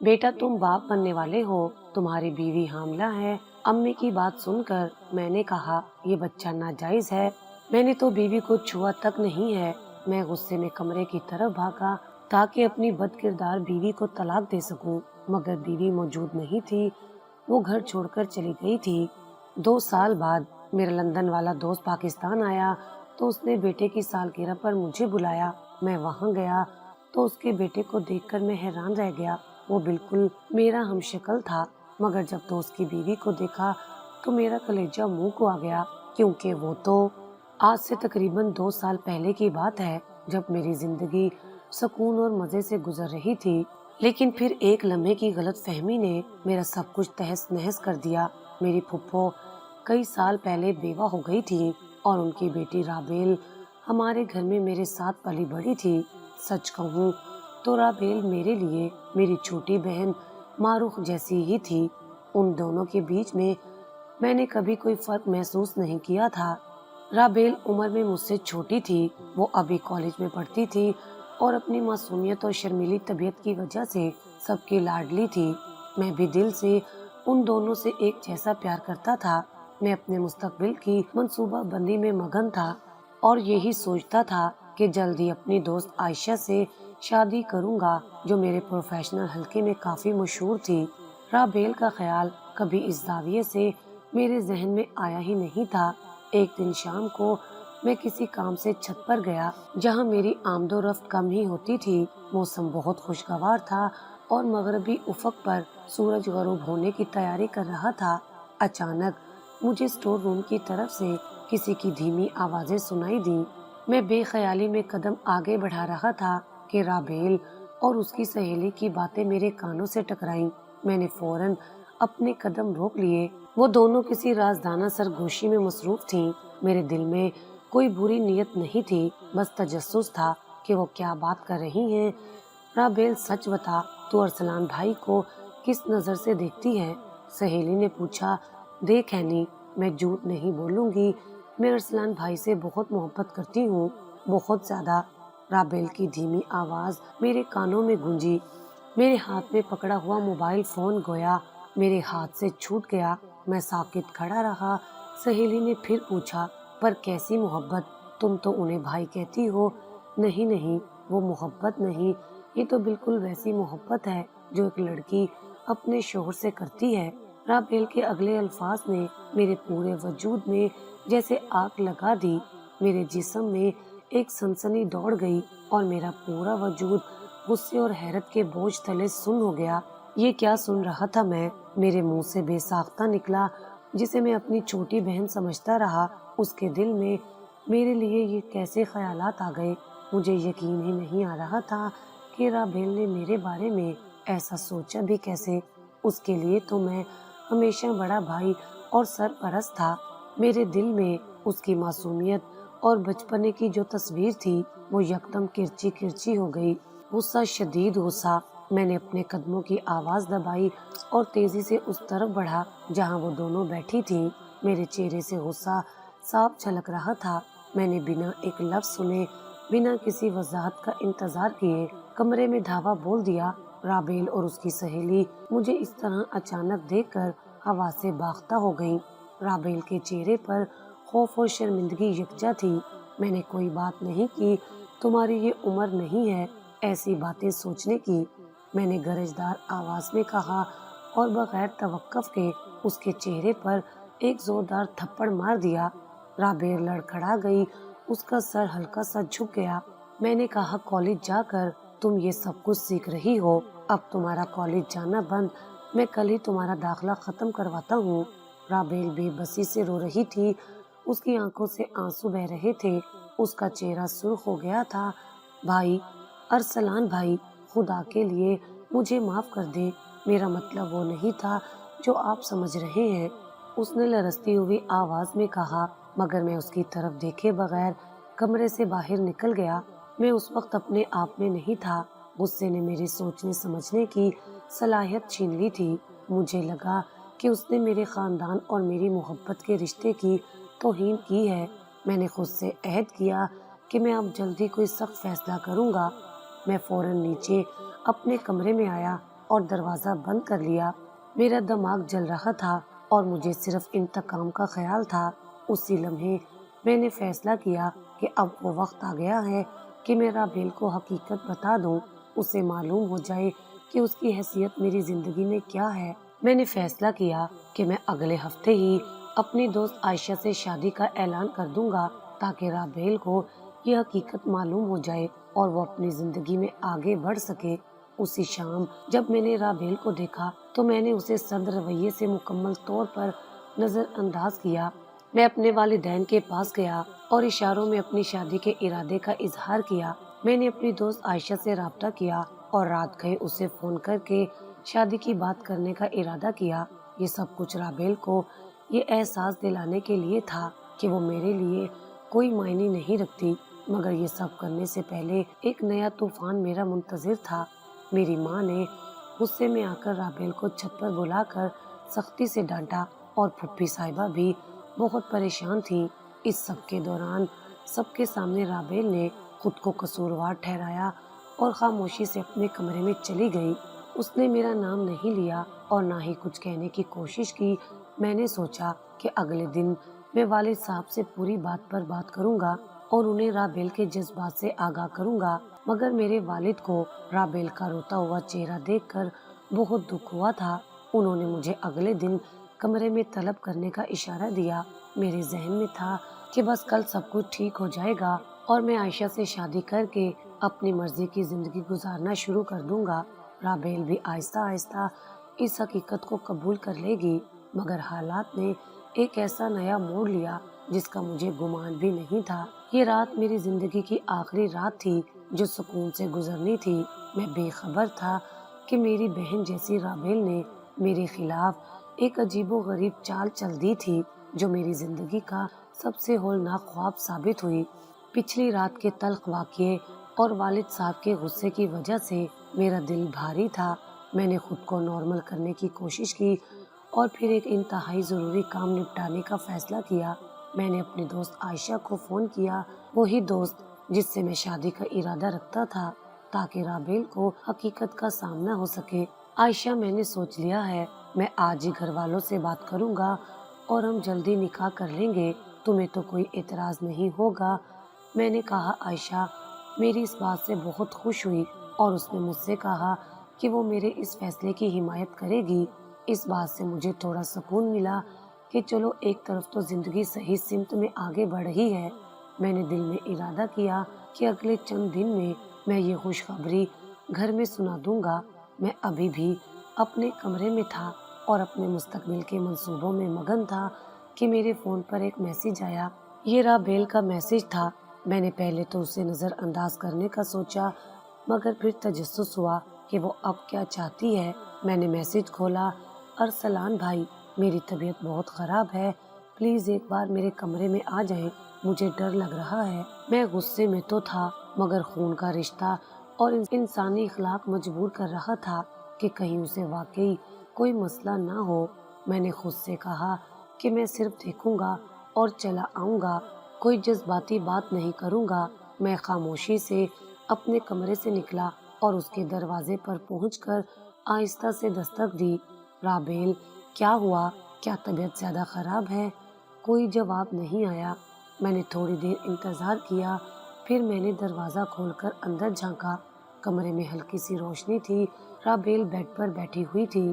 بیٹا تم باپ بننے والے ہو، تمہاری بیوی حاملہ ہے۔ امی کی بات سن کر میں نے کہا یہ بچہ ناجائز ہے، میں نے تو بیوی کو چھوا تک نہیں ہے۔ میں غصے میں کمرے کی طرف بھاگا تاکہ اپنی بد کردار بیوی کو طلاق دے سکوں، مگر بیوی موجود نہیں تھی، وہ گھر چھوڑ کر چلی گئی تھی۔ 2 سال بعد میرا لندن والا دوست پاکستان آیا تو اس نے بیٹے کی سالگرہ پر مجھے بلایا۔ میں وہاں گیا تو اس کے بیٹے کو دیکھ کر میں حیران رہ گیا۔ وہ بالکل میرا ہم شکل تھا، مگر جب دوست کی بیوی کو دیکھا تو میرا کلیجہ منہ کو آ گیا، کیونکہ وہ تو آج سے تقریباً 2 سال پہلے کی بات ہے جب میری زندگی سکون اور مزے سے گزر رہی تھی۔ لیکن پھر ایک لمحے کی غلط فہمی نے میرا سب کچھ تہس نہس کر دیا۔ میری پھپھو کئی سال پہلے بیوہ ہو گئی تھی اور ان کی بیٹی رابیل ہمارے گھر میں میرے ساتھ پلی بڑھی تھی۔ سچ کہوں تو رابیل میرے لیے میری چھوٹی بہن ماروخ جیسی ہی تھی۔ ان دونوں کے بیچ میں نے کبھی کوئی فرق محسوس نہیں کیا تھا۔ رابیل عمر میں مجھ سے چھوٹی تھی، وہ ابھی کالج میں پڑھتی تھی اور اپنی معصومیت اور شرمیلی طبیعت کی وجہ سے سب کی لاڈلی تھی۔ میں بھی دل سے ان دونوں سے ایک جیسا پیار کرتا تھا۔ میں اپنے مستقبل کی منصوبہ بندی میں مگن تھا اور یہی سوچتا تھا کہ جلد ہی اپنی دوست عائشہ سے شادی کروں گا، جو میرے پروفیشنل حلقے میں کافی مشہور تھی۔ رابیل کا خیال کبھی اس زاویے سے میرے ذہن میں آیا ہی نہیں تھا۔ ایک دن شام کو میں کسی کام سے چھت پر گیا جہاں میری آمد و رفت کم ہی ہوتی تھی۔ موسم بہت خوشگوار تھا اور مغربی افق پر سورج غروب ہونے کی تیاری کر رہا تھا۔ اچانک مجھے اسٹور روم کی طرف سے کسی کی دھیمی آوازیں سنائی دیں۔ میں بے خیالی میں قدم آگے بڑھا رہا تھا کہ رابیل اور اس کی سہیلی کی باتیں میرے کانوں سے ٹکرائیں۔ میں نے فوراً اپنے قدم روک لیے۔ وہ دونوں کسی رازدانہ سرگوشی میں مصروف تھیں۔ میرے دل میں کوئی بری نیت نہیں تھی، بس تجسس تھا کہ وہ کیا بات کر رہی ہیں۔ رابیل سچ بتا، تو ارسلان بھائی کو کس نظر سے دیکھتی ہے؟ سہیلی نے پوچھا۔ دیکھ ہینی، میں جھوٹ نہیں بولوں گی، میں ارسلان بھائی سے بہت محبت کرتی ہوں، بہت زیادہ۔ رابیل کی دھیمی آواز میرے کانوں میں گونجی۔ میرے ہاتھ میں پکڑا ہوا موبائل فون گویا میرے ہاتھ سے چھوٹ گیا۔ میں ساکت کھڑا رہا۔ سہیلی نے پھر پوچھا، پر کیسی محبت؟ تم تو انہیں بھائی کہتی ہو۔ نہیں نہیں، وہ محبت نہیں، یہ تو بالکل ویسی محبت ہے جو ایک لڑکی اپنے شوہر سے کرتی ہے۔ رابیل کے اگلے الفاظ نے میرے پورے وجود میں جیسے آگ لگا دی۔ میرے جسم میں ایک سنسنی دوڑ گئی اور میرا پورا وجود غصے اور حیرت کے بوجھ تلے سن ہو گیا۔ یہ کیا سن رہا تھا میں؟ میرے منہ سے بے ساختہ نکلا، جسے میں اپنی چھوٹی بہن سمجھتا رہا۔ اس کے دل میں میرے لیے یہ کیسے خیالات آ گئے؟ مجھے یقین ہی نہیں آ رہا تھا کہ رابیل نے میرے بارے میں ایسا سوچا بھی کیسے۔ اس کے لیے تو میں ہمیشہ بڑا بھائی اور سرپرست تھا۔ میرے دل میں اس کی معصومیت اور بچپنے کی جو تصویر تھی وہ یکدم کرچی کرچی ہو گئی۔ غصہ، شدید غصہ۔ میں نے اپنے قدموں کی آواز دبائی اور تیزی سے اس طرف بڑھا جہاں وہ دونوں بیٹھی تھیں۔ میرے چہرے سے غصہ صاف جھلک رہا تھا۔ میں نے بنا ایک لفظ سنے، بنا کسی وضاحت کا انتظار کیے، کمرے میں دھاوا بول دیا۔ رابیل اور اس کی سہیلی مجھے اس طرح اچانک دیکھ کر ہوا سے باختہ ہو گئیں۔ رابیل کے چہرے پر خوف اور شرمندگی یکجا تھی۔ میں نے کوئی بات نہیں کی۔ تمہاری یہ عمر نہیں ہے ایسی باتیں سوچنے کی، میں نے گرجدار آواز میں کہا اور بغیر توقف کے اس کے چہرے پر ایک زوردار تھپڑ مار دیا۔ رابیل لڑکھڑا گئی، اس کا سر ہلکا سا جھک گیا۔ میں نے کہا، کالج جا کر تم یہ سب کچھ سیکھ رہی ہو، اب تمہارا کالج جانا بند، میں کل ہی تمہارا داخلہ ختم کرواتا ہوں۔ رابیل بے بسی سے رو رہی تھی، اس کی آنکھوں سے آنسو بہہ رہے تھے، اس کا چہرہ سرخ ہو گیا تھا۔ بھائی، ارسلان بھائی، خدا کے لیے مجھے معاف کر دیں، میرا مطلب وہ نہیں تھا جو آپ سمجھ رہے ہیں، اس نے لرزتی ہوئی آواز میں کہا، مگر میں اس کی طرف دیکھے بغیر کمرے سے باہر نکل گیا۔ میں اس وقت اپنے آپ میں نہیں تھا۔ غصے نے میری سوچنے سمجھنے کی صلاحیت چھین لی تھی۔ مجھے لگا کہ اس نے میرے خاندان اور میری محبت کے رشتے کی توہین کی ہے۔ میں نے خود سے عہد کیا کہ میں اب جلدی کوئی سخت فیصلہ کروں گا۔ میں فوراً نیچے اپنے کمرے میں آیا اور دروازہ بند کر لیا۔ میرا دماغ جل رہا تھا اور مجھے صرف انتقام کا خیال تھا۔ اسی لمحے میں نے فیصلہ کیا کہ اب وہ وقت آ گیا ہے کہ میں رابیل کو حقیقت بتا دوں، اسے معلوم ہو جائے کہ اس کی حیثیت میری زندگی میں کیا ہے۔ میں نے فیصلہ کیا کہ میں اگلے ہفتے ہی اپنی دوست عائشہ سے شادی کا اعلان کر دوں گا تاکہ رابیل کو یہ حقیقت معلوم ہو جائے اور وہ اپنی زندگی میں آگے بڑھ سکے۔ اسی شام جب میں نے رابیل کو دیکھا تو میں نے اسے سرد رویے سے مکمل طور پر نظر انداز کیا۔ میں اپنے والدین کے پاس گیا اور اشاروں میں اپنی شادی کے ارادے کا اظہار کیا۔ میں نے اپنی دوست عائشہ سے رابطہ کیا اور رات گئے اسے فون کر کے شادی کی بات کرنے کا ارادہ کیا۔ یہ سب کچھ رابیل کو یہ احساس دلانے کے لیے تھا کہ وہ میرے لیے کوئی معنی نہیں رکھتی، مگر یہ سب کرنے سے پہلے ایک نیا طوفان میرا منتظر تھا۔ میری ماں نے غصے میں آ کر رابیل کو چھت پر بلا کر سختی سے ڈانٹا اور پھوپھی صاحبہ بھی بہت پریشان تھی۔ اس سب کے دوران سب کے سامنے رابیل نے خود کو قصوروار ٹھہرایا اور خاموشی سے اپنے کمرے میں چلی گئی۔ اس نے میرا نام نہیں لیا اور نہ ہی کچھ کہنے کی کوشش کی۔ میں نے سوچا کہ اگلے دن میں والد صاحب سے پوری بات پر بات کروں گا اور انہیں رابیل کے جذبات سے آگاہ کروں گا، مگر میرے والد کو رابیل کا روتا ہوا چہرہ دیکھ کر بہت دکھ ہوا تھا۔ انہوں نے مجھے اگلے دن کمرے میں طلب کرنے کا اشارہ دیا۔ میرے ذہن میں تھا کہ بس کل سب کچھ ٹھیک ہو جائے گا اور میں عائشہ سے شادی کر کے اپنی مرضی کی زندگی گزارنا شروع کر دوں گا۔ رابیل بھی آہستہ آہستہ اس حقیقت کو قبول کر لے گی، مگر حالات نے ایک ایسا نیا موڑ لیا جس کا مجھے گمان بھی نہیں تھا۔ یہ رات میری زندگی کی آخری رات تھی جو سکون سے گزرنی تھی۔ میں بے خبر تھا کہ میری بہن جیسی رابیل نے میرے خلاف ایک عجیب و غریب چال چل دی تھی جو میری زندگی کا سب سے ہولناک خواب ثابت ہوئی۔ پچھلی رات کے تلخ واقعے اور والد صاحب کے غصے کی وجہ سے میرا دل بھاری تھا۔ میں نے خود کو نارمل کرنے کی کوشش کی اور پھر ایک انتہائی ضروری کام نپٹانے کا فیصلہ کیا۔ میں نے اپنی دوست عائشہ کو فون کیا، وہی دوست جس سے میں شادی کا ارادہ رکھتا تھا، تاکہ رابیل کو حقیقت کا سامنا ہو سکے۔ عائشہ، میں نے سوچ لیا ہے، میں آج ہی گھر والوں سے بات کروں گا اور ہم جلدی نکاح کر لیں گے، تمہیں تو کوئی اعتراض نہیں ہوگا؟ میں نے کہا عائشہ میری اس بات سے بہت خوش ہوئی اور اس نے مجھ سے کہا کہ وہ میرے اس فیصلے کی حمایت کرے گی۔ اس بات سے مجھے تھوڑا سکون ملا کہ چلو ایک طرف تو زندگی صحیح سمت میں آگے بڑھ رہی ہے۔ میں نے دل میں ارادہ کیا کہ اگلے چند دن میں یہ خوشخبری گھر میں سنا دوں گا۔ میں ابھی بھی اپنے کمرے میں تھا اور اپنے مستقبل کے منصوبوں میں مگن تھا کہ میرے فون پر ایک میسج آیا۔ یہ رابیل کا میسج تھا۔ میں نے پہلے تو اسے نظر انداز کرنے کا سوچا، مگر پھر تجسس ہوا کہ وہ اب کیا چاہتی ہے۔ میں نے میسج کھولا، ارسلان بھائی، میری طبیعت بہت خراب ہے، پلیز ایک بار میرے کمرے میں آ جائیں، مجھے ڈر لگ رہا ہے۔ میں غصے میں تو تھا، مگر خون کا رشتہ اور انسانی اخلاق مجبور کر رہا تھا کہ کہیں اسے واقعی کوئی مسئلہ نہ ہو۔ میں نے خود سے کہا کہ میں صرف دیکھوں گا اور چلا آؤں گا، کوئی جذباتی بات نہیں کروں گا۔ میں خاموشی سے اپنے کمرے سے نکلا اور اس کے دروازے پر پہنچ کر آہستہ سے دستک دی۔ رابیل، کیا ہوا؟ کیا طبیعت زیادہ خراب ہے؟ کوئی جواب نہیں آیا۔ میں نے تھوڑی دیر انتظار کیا، پھر میں نے دروازہ کھول کر اندر جھانکا۔ کمرے میں ہلکی سی روشنی تھی۔ رابیل بیڈ پر بیٹھی ہوئی تھی۔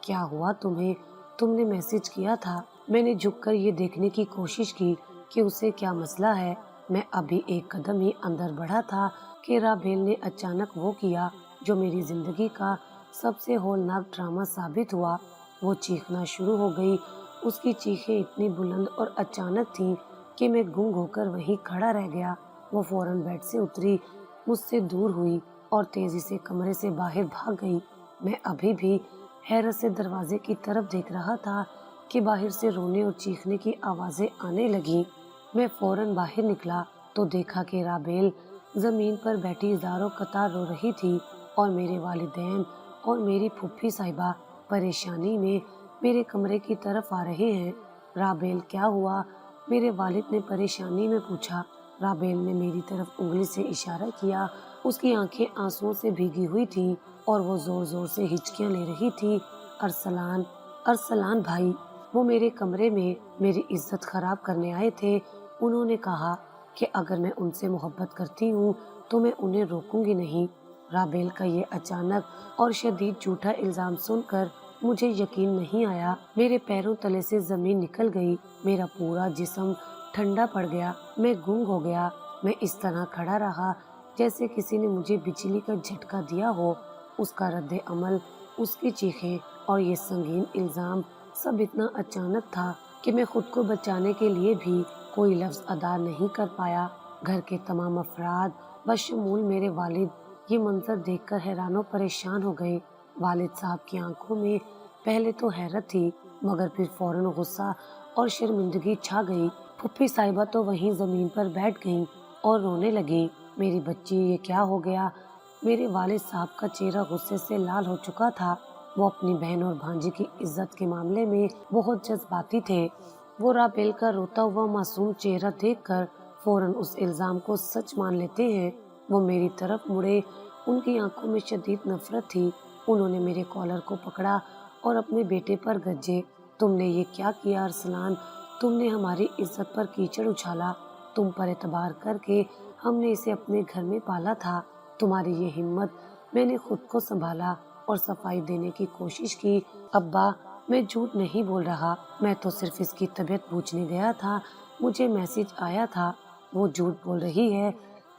کیا ہوا تمہیں؟ تم نے میسج کیا تھا۔ میں نے جھک کر یہ دیکھنے کی کوشش کی کہ اسے کیا مسئلہ ہے۔ میں ابھی ایک قدم ہی اندر بڑھا تھا کہ رابیل نے اچانک وہ کیا جو میری زندگی کا سب سے ہولناک ڈرامہ ثابت ہوا۔ وہ چیخنا شروع ہو گئی۔ اس کی چیخیں اتنی بلند اور اچانک تھیں کہ میں گنگ ہو کر وہیں کھڑا رہ گیا۔ وہ فوراً بیڈ سے اتری، مجھ سے دور ہوئی اور تیزی سے کمرے سے باہر بھاگ گئی۔ میں ابھی بھی حیرت سے دروازے کی طرف دیکھ رہا تھا کہ باہر سے رونے اور چیخنے کی آوازیں آنے لگیں۔ میں فوراً باہر نکلا تو دیکھا کہ رابیل زمین پر بیٹھی زاروں قطار رو رہی تھی اور میرے والدین اور میری پھوپھی صاحبہ پریشانی میں میرے کمرے کی طرف آ رہے ہیں۔ رابیل، کیا ہوا؟ میرے والد نے پریشانی میں پوچھا۔ رابیل نے میری طرف انگلی سے اشارہ کیا اس کی آنکھیں آنسوؤں سے بھیگی ہوئی تھی اور وہ زور زور سے ہچکیاں لے رہی تھی۔ ارسلان، ارسلان بھائی، وہ میرے کمرے میں میری عزت خراب کرنے آئے تھے۔ انہوں نے کہا کہ اگر میں ان سے محبت کرتی ہوں تو میں انہیں روکوں گی نہیں۔ رابیل کا یہ اچانک اور شدید جھوٹا الزام سن کر مجھے یقین نہیں آیا۔ میرے پیروں تلے سے زمین نکل گئی، میرا پورا جسم ٹھنڈا پڑ گیا، میں گنگ ہو گیا۔ میں اس طرح کھڑا رہا جیسے کسی نے مجھے بجلی کا جھٹکا دیا ہو۔ اس کا رد عمل، اس کی چیخیں اور یہ سنگین الزام سب اتنا اچانک تھا کہ میں خود کو بچانے کے لیے بھی کوئی لفظ ادا نہیں کر پایا۔ گھر کے تمام افراد بشمول میرے والد یہ منظر دیکھ کر حیران و پریشان ہو گئے۔ والد صاحب کی آنکھوں میں پہلے تو حیرت تھی، مگر پھر فوراً غصہ اور شرمندگی چھا گئی۔ پھوپھی صاحبہ تو وہیں زمین پر بیٹھ گئیں اور رونے لگیں۔ میری بچی، یہ کیا ہو گیا؟ میرے والد صاحب کا چہرہ غصے سے لال ہو چکا تھا۔ وہ اپنی بہن اور بھانجی کی عزت کے معاملے میں بہت جذباتی تھے۔ وہ رابیل کا روتا ہوا معصوم چہرہ دیکھ کر فوراً اس الزام کو سچ مان لیتے ہیں۔ وہ میری طرف مڑے، ان کی آنکھوں میں شدید نفرت تھی۔ انہوں نے میرے کالر کو پکڑا اور اپنے بیٹے پر گرجے، تم نے یہ کیا کیا ارسلان؟ تم نے ہماری عزت پر کیچڑ اچھالا۔ تم پر اعتبار کر کے ہم نے اسے اپنے گھر میں پالا تھا۔ تمہاری یہ ہمت! میں نے خود کو سنبھالا اور صفائی دینے کی کوشش کی۔ ابا، میں جھوٹ نہیں بول رہا، میں تو صرف اس کی طبیعت پوچھنے گیا تھا۔ مجھے میسج آیا تھا۔ وہ جھوٹ بول رہی ہے،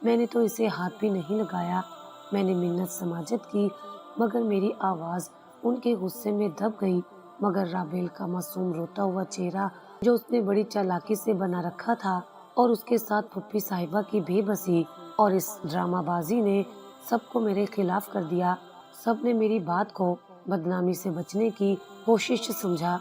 میں نے تو اسے ہاتھ بھی نہیں لگایا۔ میں نے منت سماجت کی، مگر میری آواز ان کے غصے میں دب گئی۔ مگر رابیل کا معصوم روتا ہوا چہرہ جو اس نے بڑی چالاکی سے بنا رکھا تھا، اور اس کے ساتھ پھوپھی صاحبہ کی بے بسی اور اس ڈرامہ بازی نے سب کو میرے خلاف کر دیا۔ سب نے میری بات کو بدنامی سے بچنے کی کوشش سمجھا۔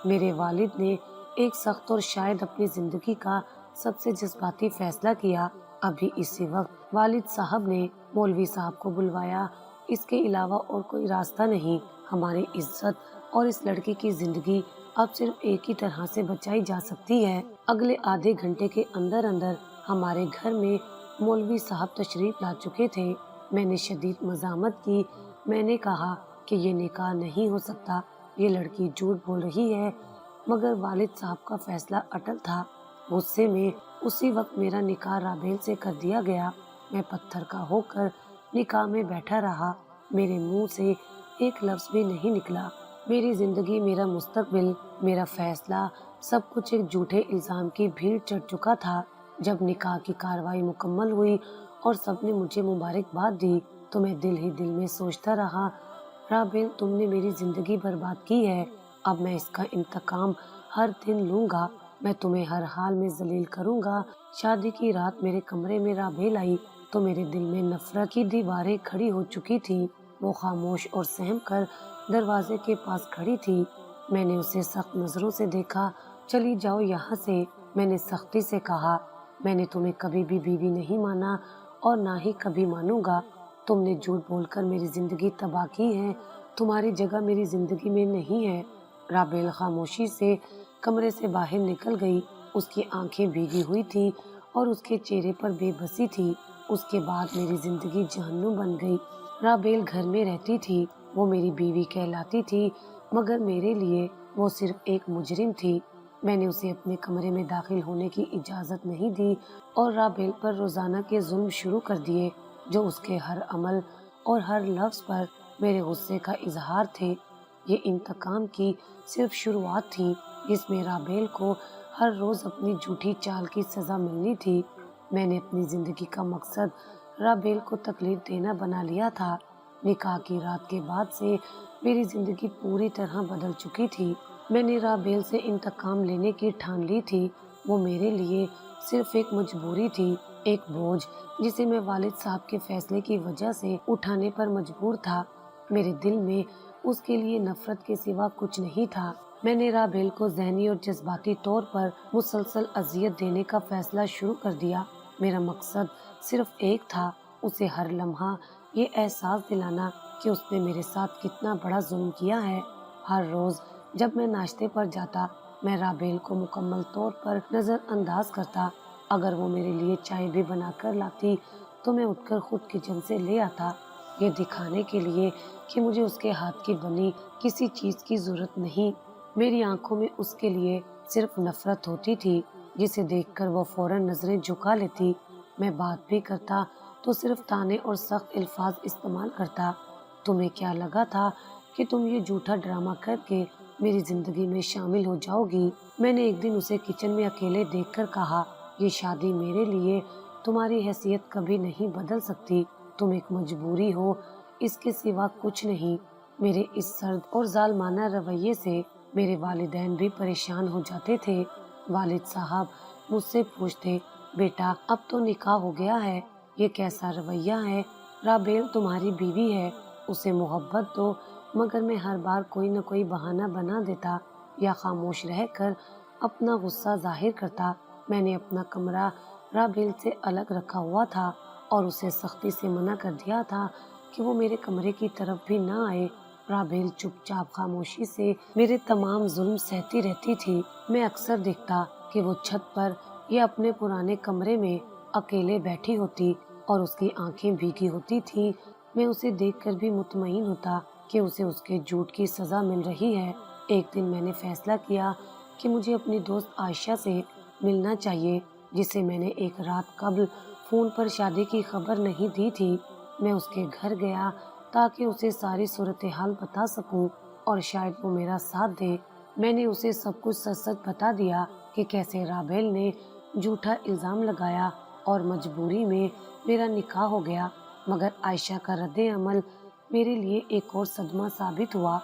میرے والد نے ایک سخت اور شاید اپنی زندگی کا سب سے جذباتی فیصلہ کیا۔ ابھی اسی وقت والد صاحب نے مولوی صاحب کو بلوایا۔ اس کے علاوہ اور کوئی راستہ نہیں۔ ہماری عزت اور اس لڑکی کی زندگی اب صرف ایک ہی طرح سے بچائی جا سکتی ہے۔ اگلے آدھے گھنٹے کے اندر اندر ہمارے گھر میں مولوی صاحب تشریف لا چکے تھے۔ میں نے شدید مزاحمت کی۔ میں نے کہا کہ یہ نکاح نہیں ہو سکتا، یہ لڑکی جھوٹ بول رہی ہے، مگر والد صاحب کا فیصلہ اٹل تھا۔ غصے میں اسی وقت میرا نکاح رابیل سے کر دیا گیا۔ میں پتھر کا ہو کر نکاح میں بیٹھا رہا۔ میرے منہ سے ایک لفظ بھی نہیں نکلا۔ میری زندگی، میرا مستقبل، میرا فیصلہ، سب کچھ ایک جھوٹے الزام کی بھیڑ چڑھ چکا تھا۔ جب نکاح کی کاروائی مکمل ہوئی اور سب نے مجھے مبارکباد دی تو میں دل ہی دل میں سوچتا رہا، رابیل، تم نے میری زندگی برباد کی ہے۔ اب میں اس کا انتقام ہر دن لوں گا۔ میں تمہیں ہر حال میں ذلیل کروں گا۔ شادی کی رات میرے کمرے میں رابیل آئی تو میرے دل میں نفرت کی دیواریں کھڑی ہو چکی تھی۔ وہ خاموش اور سہم کر دروازے کے پاس کھڑی تھی۔ میں نے اسے سخت نظروں سے دیکھا۔ چلی جاؤ یہاں سے، میں نے سختی سے کہا۔ میں نے تمہیں کبھی بھی بیوی نہیں مانا اور نہ ہی کبھی مانوں گا۔ تم نے جھوٹ بول کر میری زندگی تباہ کی ہے۔ تمہاری جگہ میری زندگی میں نہیں ہے۔ رابیل خاموشی سے کمرے سے باہر نکل گئی۔ اس کی آنکھیں بھیگی ہوئی تھی اور اس کے چہرے پر بے بسی تھی۔ اس کے بعد میری زندگی جہنم بن گئی۔ رابیل گھر میں رہتی تھی، وہ میری بیوی کہلاتی تھی، مگر میرے لیے وہ صرف ایک مجرم تھی۔ میں نے اسے اپنے کمرے میں داخل ہونے کی اجازت نہیں دی اور رابیل پر روزانہ کے ظلم شروع کر دیے، جو اس کے ہر عمل اور ہر لفظ پر میرے غصے کا اظہار تھے۔ یہ انتقام کی صرف شروعات تھی، جس میں رابیل کو ہر روز اپنی جھوٹی چال کی سزا ملنی تھی۔ میں نے اپنی زندگی کا مقصد رابیل کو تکلیف دینا بنا لیا تھا۔ نکاح کی رات کے بعد سے میری زندگی پوری طرح بدل چکی تھی۔ میں نے رابیل سے انتقام لینے کی ٹھان لی تھی۔ وہ میرے لیے صرف ایک مجبوری تھی، ایک بوجھ جسے میں والد صاحب کے فیصلے کی وجہ سے اٹھانے پر مجبور تھا۔ میرے دل میں اس کے لیے نفرت کے سوا کچھ نہیں تھا۔ میں نے رابیل کو ذہنی اور جذباتی طور پر مسلسل اذیت دینے کا فیصلہ شروع کر دیا۔ میرا مقصد صرف ایک تھا، اسے ہر لمحہ یہ احساس دلانا کہ اس نے میرے ساتھ کتنا بڑا ظلم کیا ہے۔ ہر روز جب میں ناشتے پر جاتا، میں رابیل کو مکمل طور پر نظر انداز کرتا۔ اگر وہ میرے لیے چائے بھی بنا کر لاتی تو میں اٹھ کر خود کچن سے لے آتا، یہ دکھانے کے لیے کہ مجھے اس کے ہاتھ کی بنی کسی چیز کی ضرورت نہیں۔ میری آنکھوں میں اس کے لیے صرف نفرت ہوتی تھی، جسے دیکھ کر وہ فوراً نظریں جھکا لیتی۔ میں بات بھی کرتا تو صرف طعنے اور سخت الفاظ استعمال کرتا۔ تمہیں کیا لگا تھا کہ تم یہ جھوٹا ڈرامہ کر کے میری زندگی میں شامل ہو جاؤ گی؟ میں نے ایک دن اسے کچن میں اکیلے دیکھ کر کہا، یہ شادی میرے لیے تمہاری حیثیت کبھی نہیں بدل سکتی، تم ایک مجبوری ہو، اس کے سوا کچھ نہیں۔ میرے اس سرد اور ظالمانہ رویے سے میرے والدین بھی پریشان ہو جاتے تھے۔ والد صاحب مجھ سے پوچھتے، بیٹا اب تو نکاح ہو گیا ہے، یہ کیسا رویہ ہے؟ رابیل تمہاری بیوی ہے، اسے محبت دو۔ مگر میں ہر بار کوئی نہ کوئی بہانہ بنا دیتا یا خاموش رہ کر اپنا غصہ ظاہر کرتا۔ میں نے اپنا کمرہ رابیل سے الگ رکھا ہوا تھا اور اسے سختی سے منع کر دیا تھا کہ وہ میرے کمرے کی طرف بھی نہ آئے۔ رابیل چپ چاپ خاموشی سے میرے تمام ظلم سہتی رہتی تھی۔ میں اکثر دیکھتا کہ وہ چھت پر یا اپنے پرانے کمرے میں اکیلے بیٹھی ہوتی اور اس کی آنکھیں بھیگی ہوتی تھی۔ میں اسے دیکھ کر بھی مطمئن ہوتا کہ اسے اس کے جھوٹ کی سزا مل رہی ہے۔ ایک دن میں نے فیصلہ کیا کہ مجھے اپنی دوست عائشہ سے ملنا چاہیے، جسے میں نے ایک رات قبل فون پر شادی کی خبر نہیں دی تھی۔ میں اس کے گھر گیا تاکہ اسے ساری صورتحال بتا سکوں اور شاید وہ میرا ساتھ دے۔ میں نے اسے سب کچھ سچ سچ بتا دیا کہ کیسے رابیل نے جھوٹا الزام لگایا اور مجبوری میں میرا نکاح ہو گیا۔ مگر عائشہ کا رد عمل میرے لیے ایک اور صدمہ ثابت ہوا۔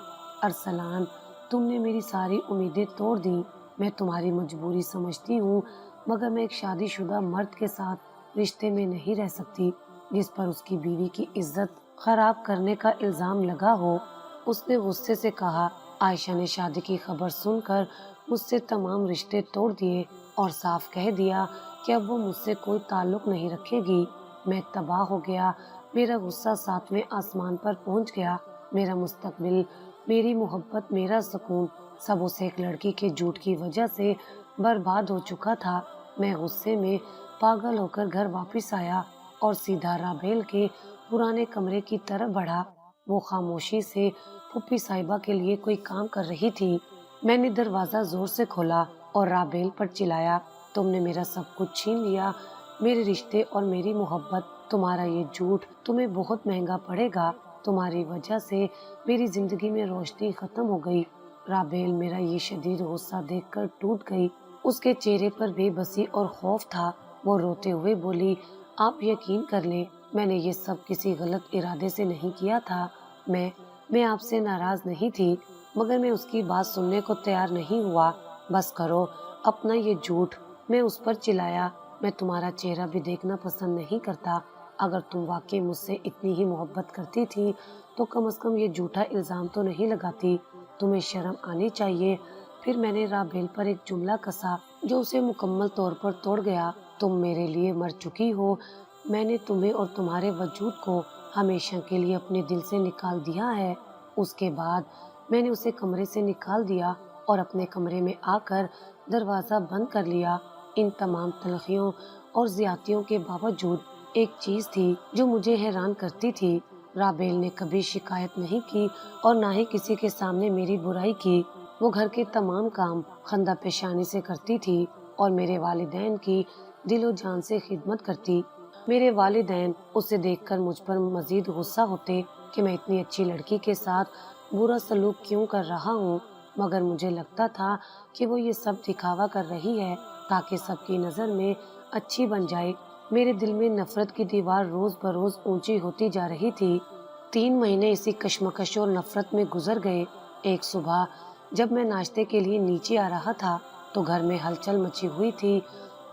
ارسلان، تم نے میری ساری امیدیں توڑ دیں۔ میں تمہاری مجبوری سمجھتی ہوں، مگر میں ایک شادی شدہ مرد کے ساتھ رشتے میں نہیں رہ سکتی جس پر اس کی بیوی کی عزت خراب کرنے کا الزام لگا ہو۔ اس نے غصے سے کہا۔ عائشہ نے شادی کی خبر سن کر مجھ سے تمام رشتے توڑ دیے اور صاف کہہ دیا کہ اب وہ مجھ سے کوئی تعلق نہیں رکھے گی۔ میں تباہ ہو گیا، میرا غصہ 7ویں آسمان پر پہنچ گیا۔ میرا مستقبل، میری محبت، میرا سکون، سب اس ایک لڑکی کے جھوٹ کی وجہ سے برباد ہو چکا تھا۔ میں غصے میں پاگل ہو کر گھر واپس آیا اور سیدھا رابیل کے پرانے کمرے کی طرف بڑھا۔ وہ خاموشی سے پھوپھی صاحبہ کے لیے کوئی کام کر رہی تھی۔ میں نے دروازہ زور سے کھولا اور رابیل پر چلایا، تم نے میرا سب کچھ چھین لیا، میرے رشتے اور میری محبت۔ تمہارا یہ جھوٹ تمہیں بہت مہنگا پڑے گا، تمہاری وجہ سے میری زندگی میں روشنی ختم ہو گئی۔ رابیل میرا یہ شدید غصہ دیکھ کر ٹوٹ گئی، اس کے چہرے پر بے بسی اور خوف تھا۔ وہ روتے ہوئے بولی، آپ یقین کر لیں، میں نے یہ سب کسی غلط ارادے سے نہیں کیا تھا۔ میں آپ سے ناراض نہیں تھی، مگر میں اس کی بات سننے کو تیار نہیں ہوا۔ بس کرو اپنا یہ جھوٹ۔ میں اس پر چلایا، میں تمہارا چہرہ بھی دیکھنا پسند نہیں کرتا۔ اگر تم واقعی مجھ سے اتنی ہی محبت کرتی تھی تو کم از کم یہ جھوٹا الزام تو نہیں لگاتی، تمہیں شرم آنی چاہیے۔ پھر میں نے رابیل پر ایک جملہ کسا جو اسے مکمل طور پر توڑ گیا، تم میرے لیے مر چکی ہو، میں نے تمہیں اور تمہارے وجود کو ہمیشہ کے لیے اپنے دل سے نکال دیا ہے۔ اس کے بعد میں نے اسے کمرے سے نکال دیا اور اپنے کمرے میں آ کر دروازہ بند کر لیا۔ ان تمام تلخیوں اور زیادتیوں کے باوجود ایک چیز تھی جو مجھے حیران کرتی تھی، رابیل نے کبھی شکایت نہیں کی اور نہ ہی کسی کے سامنے میری برائی کی۔ وہ گھر کے تمام کام خندہ پیشانی سے کرتی تھی اور میرے والدین کی دل و جان سے خدمت کرتی۔ میرے والدین اسے دیکھ کر مجھ پر مزید غصہ ہوتے کہ میں اتنی اچھی لڑکی کے ساتھ برا سلوک کیوں کر رہا ہوں، مگر مجھے لگتا تھا کہ وہ یہ سب دکھاوا کر رہی ہے تاکہ سب کی نظر میں اچھی بن جائے۔ میرے دل میں نفرت کی دیوار روز بروز اونچی ہوتی جا رہی تھی۔ 3 مہینے اسی کشمکش اور نفرت میں گزر گئے۔ ایک صبح جب میں ناشتے کے لیے نیچے آ رہا تھا تو گھر میں ہلچل مچی ہوئی تھی،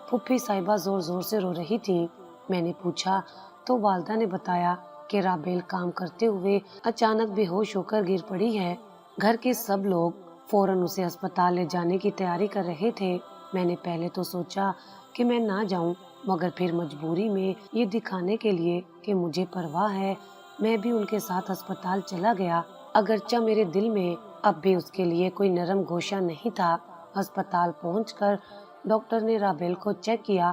پھوپھی صاحبہ زور زور سے رو رہی تھی۔ میں نے پوچھا تو والدہ نے بتایا کہ رابیل کام کرتے ہوئے اچانک بے ہوش ہو کر گر پڑی ہے۔ گھر کے سب لوگ فوراً اسے ہسپتال لے جانے کی تیاری کر رہے تھے۔ میں نے پہلے تو سوچا کہ میں نہ جاؤں، مگر پھر مجبوری میں یہ دکھانے کے لیے کہ مجھے پرواہ ہے میں بھی ان کے ساتھ ہسپتال چلا گیا، اگرچہ میرے دل میں اب بھی اس کے لیے کوئی نرم گوشہ نہیں تھا۔ ہسپتال پہنچ کر ڈاکٹر نے رابیل کو چیک کیا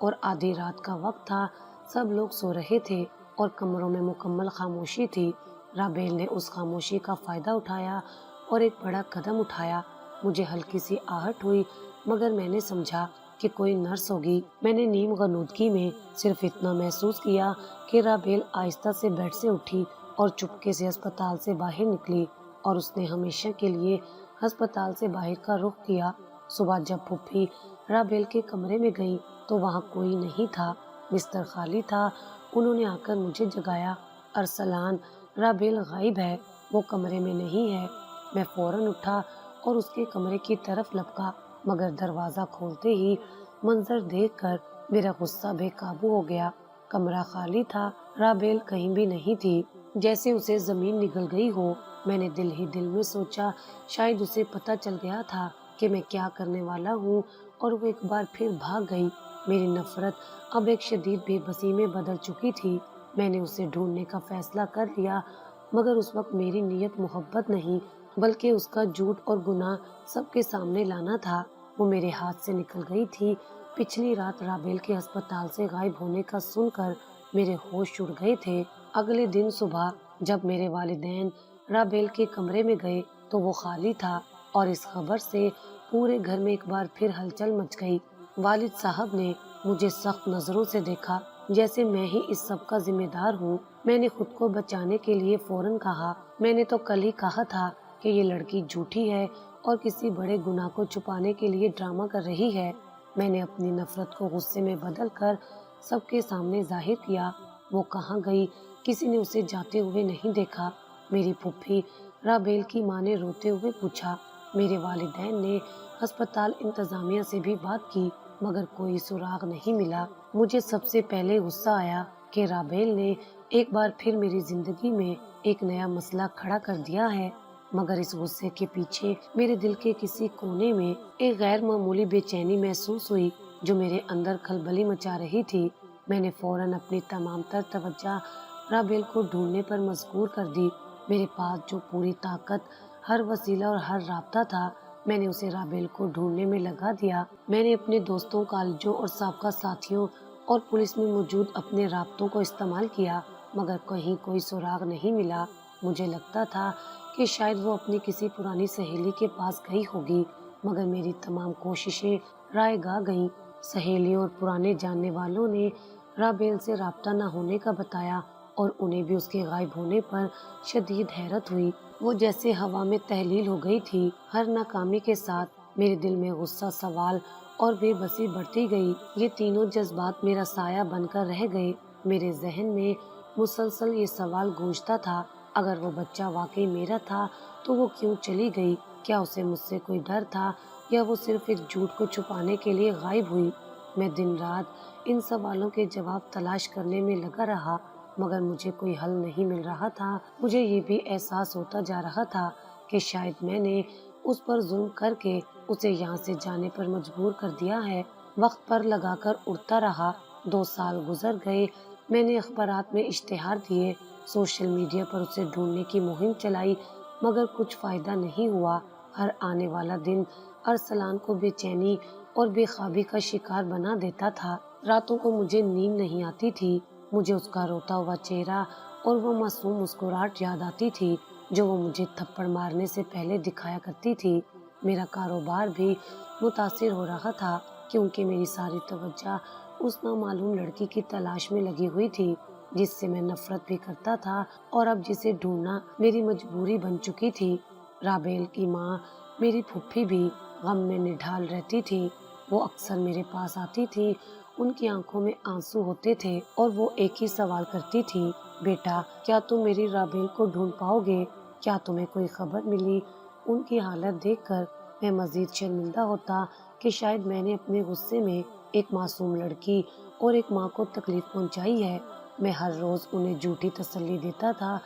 اور آدھی رات کا وقت تھا، سب لوگ سو رہے تھے اور کمروں میں مکمل خاموشی تھی۔ رابیل نے اس خاموشی کا فائدہ اٹھایا اور ایک بڑا قدم اٹھایا۔ مجھے ہلکی سی آہٹ ہوئی، مگر میں نے سمجھا کہ کوئی نرس ہوگی۔ میں نے نیم غنودگی میں صرف اتنا محسوس کیا کہ رابیل آہستہ سے بیڈ سے اٹھی اور چپکے سے ہسپتال سے باہر نکلی، اور اس نے ہمیشہ کے لیے ہسپتال سے باہر کا رخ کیا۔ صبح جب پھوپھی رابیل کے کمرے میں گئی تو وہاں کوئی نہیں تھا، بستر خالی تھا۔ انہوں نے آ کر مجھے جگایا۔ ارسلان، رابیل غائب ہے، وہ کمرے میں نہیں ہے۔ میں فوراً اٹھا اور اس کے کمرے کی طرف لپکا، مگر دروازہ کھولتے ہی منظر دیکھ کر میرا غصہ بے قابو ہو گیا۔ کمرہ خالی تھا، رابیل کہیں بھی نہیں تھی، جیسے اسے زمین نگل گئی ہو۔ میں نے دل ہی دل میں سوچا شاید اسے پتہ چل گیا تھا کہ میں کیا کرنے والا ہوں، اور وہ ایک بار پھر بھاگ گئی۔ میری نفرت اب ایک شدید بے بسی میں بدل چکی تھی۔ میں نے اسے ڈھونڈنے کا فیصلہ کر لیا، مگر اس وقت میری نیت محبت نہیں بلکہ اس کا جھوٹ اور گناہ سب کے سامنے لانا تھا۔ وہ میرے ہاتھ سے نکل گئی تھی۔ پچھلی رات رابیل کے ہسپتال سے غائب ہونے کا سن کر میرے ہوش اڑ گئے تھے۔ اگلے دن صبح جب میرے والدین رابیل کے کمرے میں گئے تو وہ خالی تھا، اور اس خبر سے پورے گھر میں ایک بار پھر ہلچل مچ گئی۔ والد صاحب نے مجھے سخت نظروں سے دیکھا، جیسے میں ہی اس سب کا ذمہ دار ہوں۔ میں نے خود کو بچانے کے لیے فوراً کہا، میں نے تو کل ہی کہا تھا کہ یہ لڑکی جھوٹی ہے اور کسی بڑے گناہ کو چھپانے کے لیے ڈرامہ کر رہی ہے۔ میں نے اپنی نفرت کو غصے میں بدل کر سب کے سامنے ظاہر کیا۔ وہ کہاں گئی؟ کسی نے اسے جاتے ہوئے نہیں دیکھا؟ میری پھوپھی رابیل کی ماں نے روتے ہوئے پوچھا۔ میرے والدین نے ہسپتال انتظامیہ سے بھی بات کی، مگر کوئی سراغ نہیں ملا۔ مجھے سب سے پہلے غصہ آیا کہ رابیل نے ایک بار پھر میری زندگی میں ایک نیا مسئلہ کھڑا کر دیا ہے، مگر اس غصے کے پیچھے میرے دل کے کسی کونے میں ایک غیر معمولی بے چینی محسوس ہوئی جو میرے اندر کھلبلی مچا رہی تھی۔ میں نے فوراً اپنی تمام تر توجہ رابیل کو ڈھونڈنے پر مذکور کر دی۔ میرے پاس جو پوری طاقت، ہر وسیلہ اور ہر رابطہ تھا، میں نے اسے رابیل کو ڈھونڈنے میں لگا دیا۔ میں نے اپنے دوستوں، کالجوں اور سابقہ ساتھیوں اور پولیس میں موجود اپنے رابطوں کو استعمال کیا، مگر کہیں کوئی سراغ نہیں ملا۔ مجھے لگتا تھا کہ شاید وہ اپنی کسی پرانی سہیلی کے پاس گئی ہوگی، مگر میری تمام کوششیں رائے گاہ گئیں۔ سہیلیوں اور پرانے جاننے والوں نے رابیل سے رابطہ نہ ہونے کا بتایا، اور انہیں بھی اس کے غائب ہونے پر شدید حیرت ہوئی۔ وہ جیسے ہوا میں تحلیل ہو گئی تھی۔ ہر ناکامی کے ساتھ میرے دل میں غصہ، سوال اور بے بسی بڑھتی گئی۔ یہ تینوں جذبات میرا سایہ بن کر رہ گئے۔ میرے ذہن میں مسلسل یہ سوال گونجتا تھا، اگر وہ بچہ واقعی میرا تھا تو وہ کیوں چلی گئی؟ کیا اسے مجھ سے کوئی ڈر تھا، یا وہ صرف ایک جھوٹ کو چھپانے کے لیے غائب ہوئی؟ میں دن رات ان سوالوں کے جواب تلاش کرنے میں لگا رہا، مگر مجھے کوئی حل نہیں مل رہا تھا۔ مجھے یہ بھی احساس ہوتا جا رہا تھا کہ شاید میں نے اس پر ظلم کر کے اسے یہاں سے جانے پر مجبور کر دیا ہے۔ وقت پر لگا کر اڑتا رہا۔ 2 سال گزر گئے۔ میں نے اخبارات میں اشتہار دیے، سوشل میڈیا پر اسے ڈھونڈنے کی مہم چلائی، مگر کچھ فائدہ نہیں ہوا۔ ہر آنے والا دن ارسلان کو بے چینی اور بے خوابی کا شکار بنا دیتا تھا۔ راتوں کو مجھے نیند نہیں آتی تھی۔ مجھے اس کا روتا ہوا چہرہ اور وہ معصوم مسکراہٹ یاد آتی تھی جو وہ مجھے تھپڑ مارنے سے پہلے دکھایا کرتی تھی۔ میرا کاروبار بھی متاثر ہو رہا تھا، کیونکہ میری ساری توجہ اس نامعلوم لڑکی کی تلاش میں لگی ہوئی تھی جس سے میں نفرت بھی کرتا تھا اور اب جسے ڈھونڈنا میری مجبوری بن چکی تھی۔ رابیل کی ماں، میری پھوپھی بھی غم میں نڈھال رہتی تھی۔ وہ اکثر میرے پاس آتی تھی، ان کی آنکھوں میں آنسو ہوتے تھے اور وہ ایک ہی سوال کرتی تھی، بیٹا کیا تم میری رابیل کو ڈھونڈ پاؤ گے؟ کیا تمہیں کوئی خبر ملی؟ ان کی حالت دیکھ کر میں مزید شرمندہ ہوتا کہ شاید میں نے اپنے غصے میں ایک معصوم لڑکی اور ایک ماں کو تکلیف پہنچائی ہے۔ میں ہر روز انہیں جھوٹی تسلی دیتا تھا،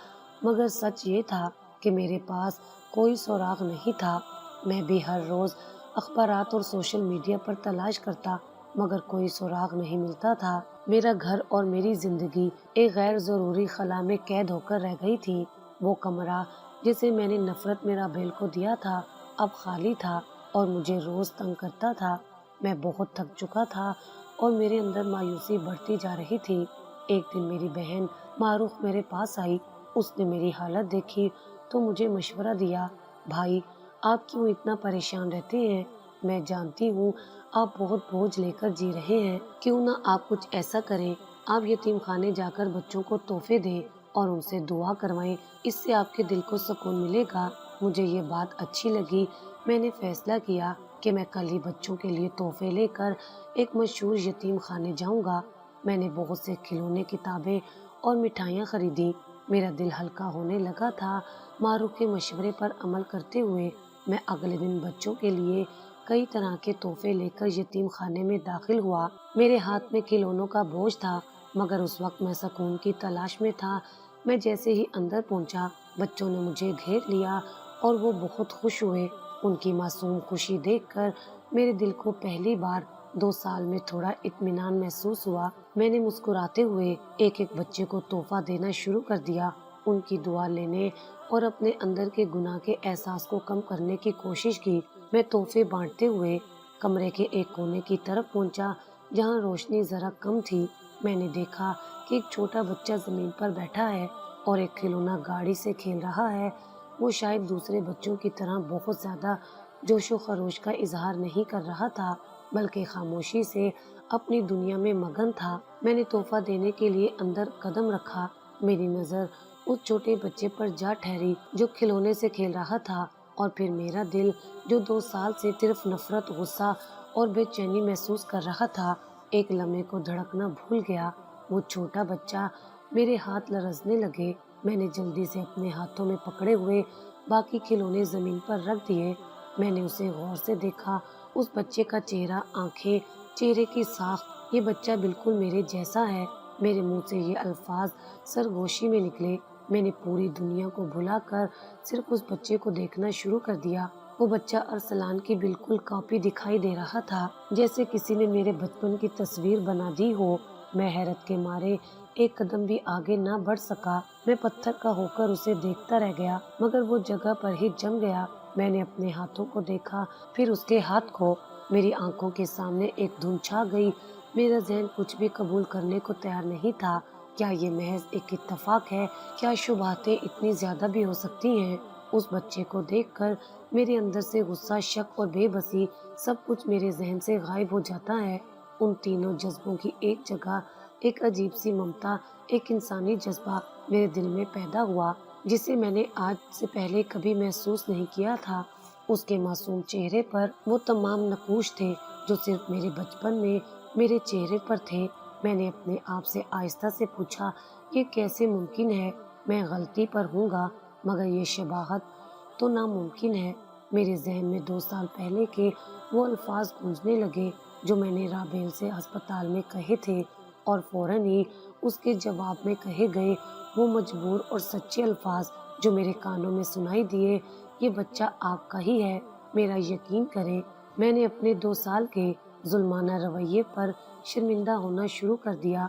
مگر سچ یہ تھا کہ میرے پاس کوئی سراغ نہیں تھا۔ میں بھی ہر روز اخبارات اور سوشل میڈیا پر تلاش کرتا، مگر کوئی سراغ نہیں ملتا تھا۔ میرا گھر اور میری زندگی ایک غیر ضروری خلا میں قید ہو کر رہ گئی تھی۔ وہ کمرہ جسے میں نے نفرت میں رابیل کو دیا تھا اب خالی تھا اور مجھے روز تنگ کرتا تھا۔ میں بہت تھک چکا تھا اور میرے اندر مایوسی بڑھتی جا رہی تھی۔ ایک دن میری بہن معروف میرے پاس آئی، اس نے میری حالت دیکھی تو مجھے مشورہ دیا، بھائی آپ کیوں اتنا پریشان رہتے ہیں؟ میں جانتی ہوں آپ بہت بوجھ لے کر جی رہے ہیں، کیوں نہ آپ کچھ ایسا کریں، آپ یتیم خانے جا کر بچوں کو تحفے دیں اور ان سے دعا کروائیں، اس سے آپ کے دل کو سکون ملے گا۔ مجھے یہ بات اچھی لگی، میں نے فیصلہ کیا کہ میں کل ہی بچوں کے لیے تحفے لے کر ایک مشہور یتیم خانے جاؤں گا۔ میں نے بہت سے کھلونے، کتابیں اور مٹھائیاں خریدی، میرا دل ہلکا ہونے لگا تھا۔ معروف کے مشورے پر عمل کرتے ہوئے میں اگلے دن بچوں کے لیے کئی طرح کے تحفے لے کر یتیم خانے میں داخل ہوا۔ میرے ہاتھ میں کھلونوں کا بوجھ تھا، مگر اس وقت میں سکون کی تلاش میں تھا۔ میں جیسے ہی اندر پہنچا، بچوں نے مجھے گھیر لیا اور وہ بہت خوش ہوئے۔ ان کی معصوم خوشی دیکھ کر میرے دل کو پہلی بار 2 سال میں تھوڑا اطمینان محسوس ہوا۔ میں نے مسکراتے ہوئے ایک ایک بچے کو تحفہ دینا شروع کر دیا، ان کی دعا لینے اور اپنے اندر کے گناہ کے احساس کو کم کرنے کی کوشش کی۔ میں تحفے بانٹتے ہوئے کمرے کے ایک کونے کی طرف پہنچا جہاں روشنی ذرا کم تھی۔ میں نے دیکھا کہ ایک چھوٹا بچہ زمین پر بیٹھا ہے اور ایک کھلونا گاڑی سے کھیل رہا ہے۔ وہ شاید دوسرے بچوں کی طرح بہت زیادہ جوش و خروش کا اظہار نہیں کر رہا تھا، بلکہ خاموشی سے اپنی دنیا میں مگن تھا۔ میں نے تحفہ دینے کے لیے اندر قدم رکھا، میری نظر اس چھوٹے بچے پر جا ٹھہری جو کھلونے سے کھیل رہا تھا، اور پھر میرا دل جو 2 سال سے صرف نفرت، غصہ اور بے چینی محسوس کر رہا تھا، ایک لمحے کو دھڑکنا بھول گیا۔ وہ چھوٹا بچہ، میرے ہاتھ لرزنے لگے، میں نے جلدی سے اپنے ہاتھوں میں پکڑے ہوئے باقی کھلونے زمین پر رکھ دیے۔ میں نے اسے غور سے دیکھا، اس بچے کا چہرہ، آنکھیں، چہرے کی ساخت، یہ بچہ بالکل میرے جیسا ہے۔ میرے منہ سے یہ الفاظ سرگوشی میں نکلے، میں نے پوری دنیا کو بھلا کر صرف اس بچے کو دیکھنا شروع کر دیا۔ وہ بچہ ارسلان کی بالکل کاپی دکھائی دے رہا تھا، جیسے کسی نے میرے بچپن کی تصویر بنا دی ہو۔ میں حیرت کے مارے ایک قدم بھی آگے نہ بڑھ سکا، میں پتھر کا ہو کر اسے دیکھتا رہ گیا، مگر وہ جگہ پر ہی جم گیا۔ میں نے اپنے ہاتھوں کو دیکھا، پھر اس کے ہاتھ کو، میری آنکھوں کے سامنے ایک دھند چھا گئی۔ میرا ذہن کچھ بھی قبول کرنے کو تیار نہیں تھا۔ کیا یہ محض ایک اتفاق ہے؟ کیا شبہاتیں اتنی زیادہ بھی ہو سکتی ہیں؟ اس بچے کو دیکھ کر میرے اندر سے غصہ، شک اور بے بسی سب کچھ میرے ذہن سے غائب ہو جاتا ہے۔ ان تینوں جذبوں کی ایک جگہ ایک عجیب سی ممتا، ایک انسانی جذبہ میرے دل میں پیدا ہوا جسے میں نے آج سے پہلے کبھی محسوس نہیں کیا تھا۔ اس کے معصوم چہرے پر وہ تمام نقوش تھے جو صرف میرے بچپن میں میرے چہرے پر تھے۔ میں نے اپنے آپ سے آہستہ سے پوچھا، یہ کیسے ممکن ہے؟ میں غلطی پر ہوں گا، مگر یہ شباہت تو ناممکن ہے۔ میرے ذہن میں 2 سال پہلے کے وہ الفاظ گونجنے لگے جو میں نے رابیل سے ہسپتال میں کہے تھے، اور فوراً ہی اس کے جواب میں کہے گئے وہ مجبور اور سچے الفاظ جو میرے کانوں میں سنائی دیے، یہ بچہ آپ کا ہی ہے، میرا یقین کریں۔ میں نے اپنے 2 سال کے ظلمانہ رویے پر شرمندہ ہونا شروع کر دیا۔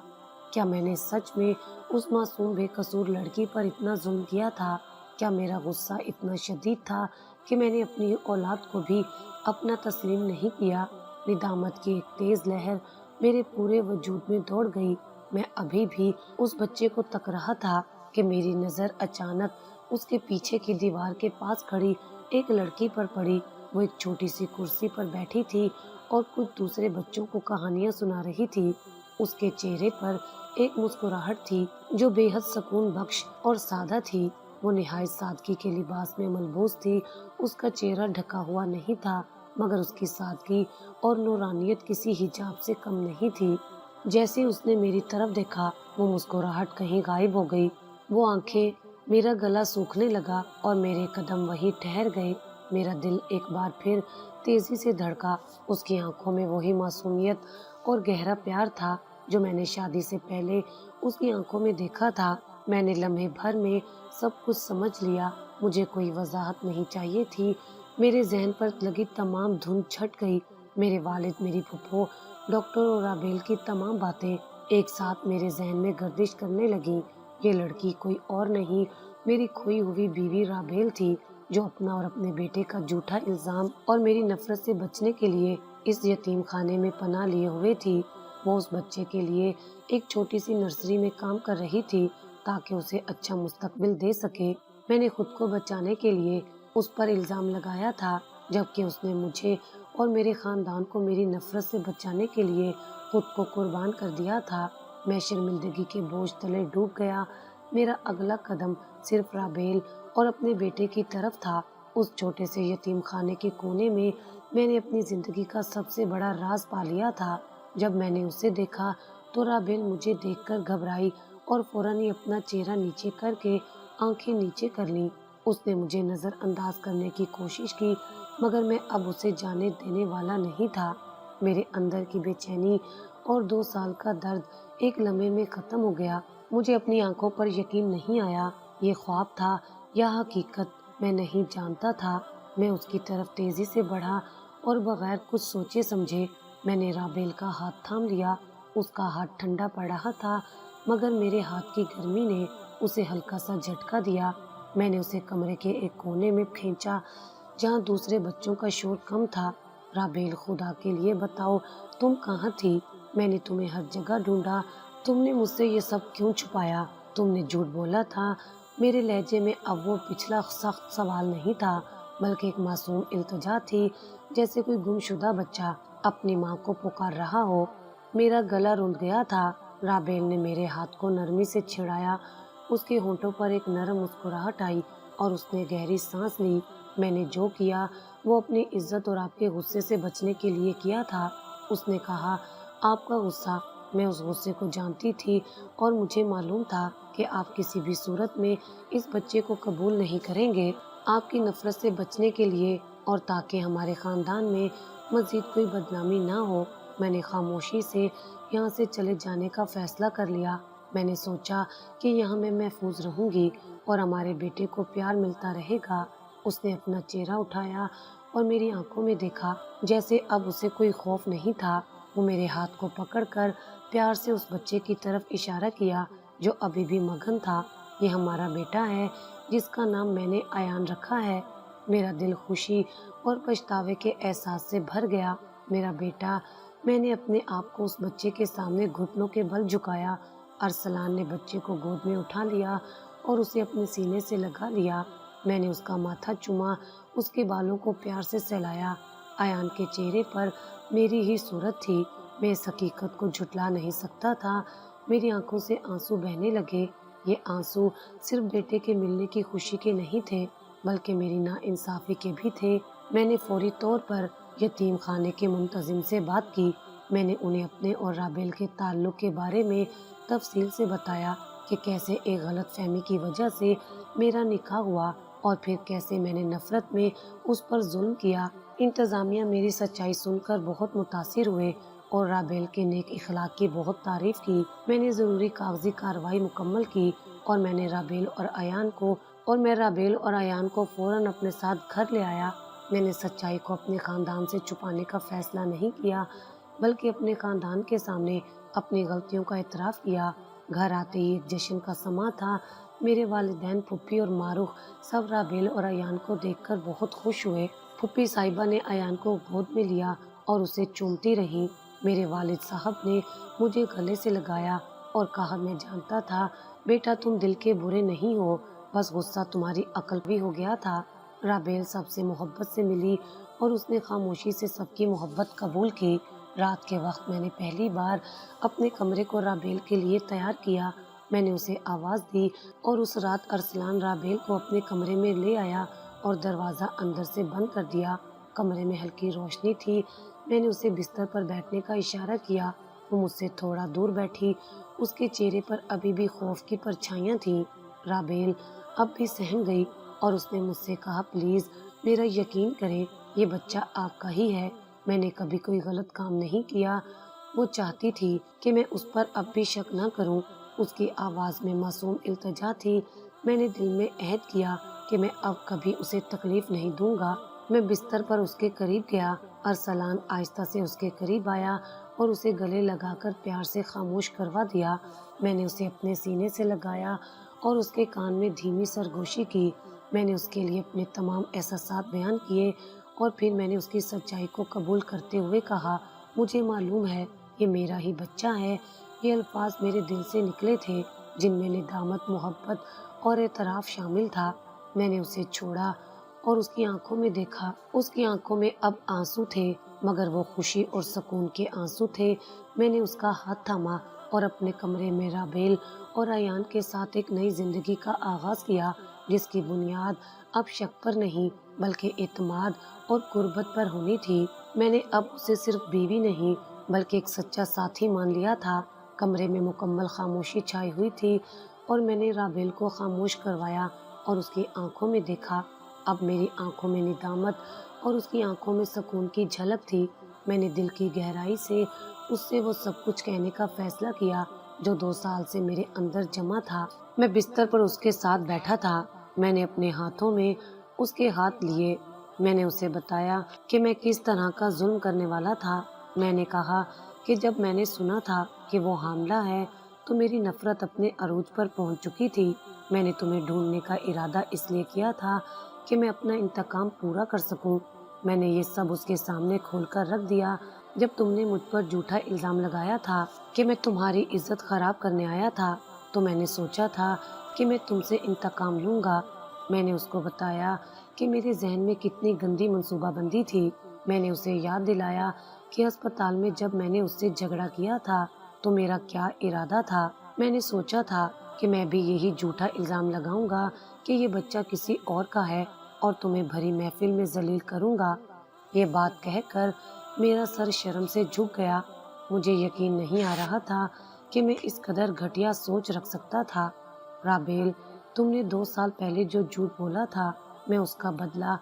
کیا میں نے سچ میں اس معصوم بے قصور لڑکی پر اتنا ظلم کیا تھا؟ کیا میرا غصہ اتنا شدید تھا کہ میں نے اپنی اولاد کو بھی اپنا تسلیم نہیں کیا؟ ندامت کی ایک تیز لہر میرے پورے وجود میں دوڑ گئی۔ میں ابھی بھی اس بچے کو تک رہا تھا کہ میری نظر اچانک اس کے پیچھے کی دیوار کے پاس کھڑی ایک لڑکی پر پڑی۔ وہ ایک چھوٹی سی کرسی پر بیٹھی تھی اور کچھ دوسرے بچوں کو کہانیاں سنا رہی تھی۔ اس کے چہرے پر ایک مسکراہٹ تھی جو بے حد سکون بخش اور سادہ تھی۔ وہ نہایت سادگی کے لباس میں ملبوس تھی، اس کا چہرہ ڈھکا ہوا نہیں تھا، مگر اس کی سادگی اور نورانیت کسی حجاب سے کم نہیں تھی۔ جیسے اس نے میری طرف دیکھا، وہ مسکراہٹ کہیں غائب ہو گئی، وہ آنکھیں، میرا گلا سوکھنے لگا اور میرے قدم وہیں ٹھہر گئے۔ میرا دل ایک بار پھر تیزی سے دھڑکا۔ اس کی آنکھوں میں وہی معصومیت اور گہرا پیار تھا جو میں نے شادی سے پہلے اس کی آنکھوں میں دیکھا تھا۔ میں نے لمحے بھر میں سب کچھ سمجھ لیا، مجھے کوئی وضاحت نہیں چاہیے تھی۔ میرے ذہن پر لگی تمام دھند چھٹ گئی، میرے والد، میری پھپھو، ڈاکٹر اور رابیل کی تمام باتیں ایک ساتھ میرے ذہن میں گردش کرنے لگیں۔ یہ لڑکی کوئی اور نہیں، میری کھوئی ہوئی بیوی رابیل تھی جو اپنا اور اپنے بیٹے کا جھوٹا الزام اور میری نفرت سے بچنے کے لیے اس یتیم خانے میں پناہ لیے ہوئے تھی۔ وہ اس بچے کے لیے ایک چھوٹی سی نرسری میں کام کر رہی تھی تاکہ اسے اچھا مستقبل دے سکے۔ میں نے خود کو بچانے کے لیے اس پر الزام لگایا تھا، جبکہ اس نے مجھے اور میرے خاندان کو میری نفرت سے بچانے کے لیے خود کو قربان کر دیا تھا۔ میں شرمندگی کے بوجھ تلے ڈوب گیا۔ میرا اگلا قدم صرف رابیل اور اپنے بیٹے کی طرف تھا۔ اس چھوٹے سے یتیم خانے کے کونے میں نے اپنی زندگی کا سب سے بڑا راز پا لیا تھا۔ جب میں نے اسے دیکھا تو رابیل مجھے دیکھ کر گھبرائی اور فوراً ہی اپنا چہرہ نیچے کر کے آنکھیں نیچے کر لیں۔ اس نے مجھے نظر انداز کرنے کی کوشش کی، مگر میں اب اسے جانے دینے والا نہیں تھا۔ میرے اندر کی بے چینی اور 2 سال کا درد ایک لمحے میں ختم ہو گیا۔ مجھے اپنی آنکھوں پر یقین نہیں آیا۔ یہ خواب تھا یا حقیقت، میں نہیں جانتا تھا۔ میں اس کی طرف تیزی سے بڑھا اور بغیر کچھ سوچے سمجھے میں نے رابیل کا ہاتھ تھام لیا۔ اس کا ہاتھ ٹھنڈا پڑ رہا تھا، مگر میرے ہاتھ کی گرمی نے اسے ہلکا سا جھٹکا دیا۔ میں نے اسے کمرے کے ایک کونے میں کھینچا جہاں دوسرے بچوں کا شور کم تھا۔ رابیل، خدا کے لیے بتاؤ، تم کہاں تھی؟ میں نے تمہیں ہر جگہ ڈھونڈا۔ تم نے مجھ سے یہ سب کیوں چھپایا؟ تم نے جھوٹ بولا تھا۔ میرے لہجے میں اب وہ پچھلا سخت سوال نہیں تھا، بلکہ ایک معصوم التجا تھی، جیسے کوئی گمشدہ بچہ اپنی ماں کو پکار رہا ہو۔ میرا گلا روندھ گیا تھا۔ رابیل نے میرے ہاتھ کو نرمی سے چھڑایا۔ اس کے ہونٹوں پر ایک نرم مسکراہٹ آئی اور اس نے گہری سانس لی۔ میں نے جو کیا وہ اپنی عزت اور آپ کے غصے سے بچنے کے لیے کیا تھا۔ اس نے کہا، آپ کا غصہ؟ میں اس غصے کو جانتی تھی اور مجھے معلوم تھا کہ آپ کسی بھی صورت میں اس بچے کو قبول نہیں کریں گے۔ آپ کی نفرت سے بچنے کے لیے اور تاکہ ہمارے خاندان میں مزید کوئی بدنامی نہ ہو، میں نے خاموشی سے یہاں سے چلے جانے کا فیصلہ کر لیا۔ میں نے سوچا کہ یہاں میں محفوظ رہوں گی اور ہمارے بیٹے کو پیار ملتا رہے گا۔ اس نے اپنا چہرہ اٹھایا اور میری آنکھوں میں دیکھا، جیسے اب اسے کوئی خوف نہیں تھا۔ وہ میرے ہاتھ کو پکڑ کر پیار سے اس بچے کی طرف اشارہ کیا جو ابھی بھی مگن تھا۔ یہ ہمارا بیٹا ہے جس کا نام میں نے ایان رکھا ہے۔ میرا دل خوشی اور پچھتاوے کے احساس سے بھر گیا۔ میرا بیٹا، میں نے اپنے آپ کو اس بچے کے سامنے گھٹنوں کے بل جھکایا۔ ارسلان نے بچے کو گود میں اٹھا لیا اور اسے اپنے سینے سے لگا لیا۔ میں نے اس کا ماتھا چوما، اس کے بالوں کو پیار سے سہلایا۔ ایان کے چہرے پر میری ہی صورت تھی۔ میں اس حقیقت کو جھٹلا نہیں سکتا تھا۔ میری آنکھوں سے آنسو بہنے لگے۔ یہ آنسو صرف بیٹے کے ملنے کی خوشی کے نہیں تھے، بلکہ میری ناانصافی کے بھی تھے۔ میں نے فوری طور پر یتیم خانے کے منتظم سے بات کی۔ میں نے انہیں اپنے اور رابیل کے تعلق کے بارے میں تفصیل سے بتایا کہ کیسے ایک غلط فہمی کی وجہ سے میرا نکاح ہوا اور پھر کیسے میں نے نفرت میں اس پر ظلم کیا۔ انتظامیہ میری سچائی سن کر بہت متاثر ہوئے اور رابیل کے نیک اخلاق کی بہت تعریف کی۔ میں نے ضروری کاغذی کارروائی مکمل کی اور میں رابیل اور ایان کو فوراً اپنے ساتھ گھر لے آیا۔ میں نے سچائی کو اپنے خاندان سے چھپانے کا فیصلہ نہیں کیا، بلکہ اپنے خاندان کے سامنے اپنی غلطیوں کا اعتراف کیا۔ گھر آتے ہی ایک جشن کا سماں تھا۔ میرے والدین، پھوپھی اور ماروخ سب رابیل اور ایان کو دیکھ کر بہت خوش ہوئے۔ پھوپھی صاحبہ نے ایان کو گود میں لیا اور اسے چومتی رہیں۔ میرے والد صاحب نے مجھے گلے سے لگایا اور کہا، میں جانتا تھا بیٹا تم دل کے برے نہیں ہو، بس غصہ تمہاری عقل بھی ہو گیا تھا۔ رابیل سب سے محبت سے ملی اور اس نے خاموشی سے سب کی محبت قبول کی۔ رات کے وقت میں نے پہلی بار اپنے کمرے کو رابیل کے لیے تیار کیا۔ میں نے اسے آواز دی اور اس رات ارسلان رابیل کو اپنے کمرے میں لے آیا اور دروازہ اندر سے بند کر دیا۔ کمرے میں ہلکی روشنی تھی۔ میں نے اسے بستر پر بیٹھنے کا اشارہ کیا۔ وہ مجھ سے تھوڑا دور بیٹھی۔ اس کے چہرے پر ابھی بھی خوف کی پرچھائیاں تھیں۔ رابیل اب بھی سہم گئی اور اس نے مجھ سے کہا، پلیز میرا یقین کریں، یہ بچہ آپ کا ہی ہے۔ میں نے کبھی کوئی غلط کام نہیں کیا۔ وہ چاہتی تھی کہ میں اس پر اب بھی شک نہ کروں۔ اس کی آواز میں معصوم التجا تھی۔ میں نے دل میں عہد کیا کہ میں اب کبھی اسے تکلیف نہیں دوں گا۔ میں بستر پر اس کے قریب گیا۔ ارسلان آہستہ سے اس کے قریب آیا اور اسے گلے لگا کر پیار سے خاموش کروا دیا۔ میں نے اسے اپنے سینے سے لگایا اور اس کے کان میں دھیمی سرگوشی کی۔ میں نے اس کے لیے اپنے تمام احساسات بیان کیے اور پھر میں نے اس کی سچائی کو قبول کرتے ہوئے کہا، مجھے معلوم ہے یہ میرا ہی بچہ ہے۔ یہ الفاظ میرے دل سے نکلے تھے جن میں ندامت، محبت اور اعتراف شامل تھا۔ میں نے اسے چھوڑا اور اس کی آنکھوں میں دیکھا۔ اس کی آنکھوں میں اب آنسو تھے، مگر وہ خوشی اور سکون کے آنسو تھے۔ میں نے اس کا ہاتھ تھاما اور اپنے کمرے میں رابیل اور ایان کے ساتھ ایک نئی زندگی کا آغاز کیا، جس کی بنیاد اب شک پر نہیں بلکہ اعتماد اور قربت پر ہونی تھی۔ میں نے اب اسے صرف بیوی نہیں بلکہ ایک سچا ساتھی مان لیا تھا۔ کمرے میں مکمل خاموشی چھائی ہوئی تھی اور میں نے رابیل کو خاموش کروایا اور اس کی آنکھوں میں دیکھا۔ اب میری آنکھوں میں ندامت اور اس کی آنکھوں میں سکون کی جھلک تھی۔ میں نے دل کی گہرائی سے اس سے وہ سب کچھ کہنے کا فیصلہ کیا جو 2 سال سے میرے اندر جمع تھا۔ میں بستر پر اس کے ساتھ بیٹھا تھا۔ میں نے اپنے ہاتھوں میں اس کے ہاتھ لیے۔ میں نے اسے بتایا کہ میں کس طرح کا ظلم کرنے والا تھا۔ میں نے کہا کہ جب میں نے سنا تھا کہ وہ حاملہ ہے تو میری نفرت اپنے عروج پر پہنچ چکی تھی۔ میں نے تمہیں ڈھونڈنے کا ارادہ اس لیے کیا تھا کہ میں اپنا انتقام پورا کر سکوں۔ میں نے یہ سب اس کے سامنے کھول کر رکھ دیا۔ جب تم نے مجھ پر جھوٹا الزام لگایا تھا کہ میں تمہاری عزت خراب کرنے آیا تھا تو میں نے سوچا تھا کہ میں تم سے انتقام لوں گا۔ میں نے اس کو بتایا کہ میرے ذہن میں کتنی گندی منصوبہ بندی تھی۔ میں نے اسے یاد دلایا کہ ہسپتال میں جب میں نے اس سے جھگڑا کیا تھا تو میرا کیا ارادہ تھا۔ میں نے سوچا تھا کہ میں بھی یہی جھوٹا الزام لگاؤں گا کہ یہ بچہ کسی اور کا ہے اور تمہیں بھری محفل میں ذلیل کروں گا۔ یہ بات کہہ کر میرا سر شرم سے جھک گیا۔ مجھے یقین نہیں آ رہا تھا کہ میں اس قدر گھٹیا سوچ رکھ سکتا تھا۔ رابیل، تم نے 2 سال پہلے جو جھوٹ بولا تھا میں اس کا بدلہ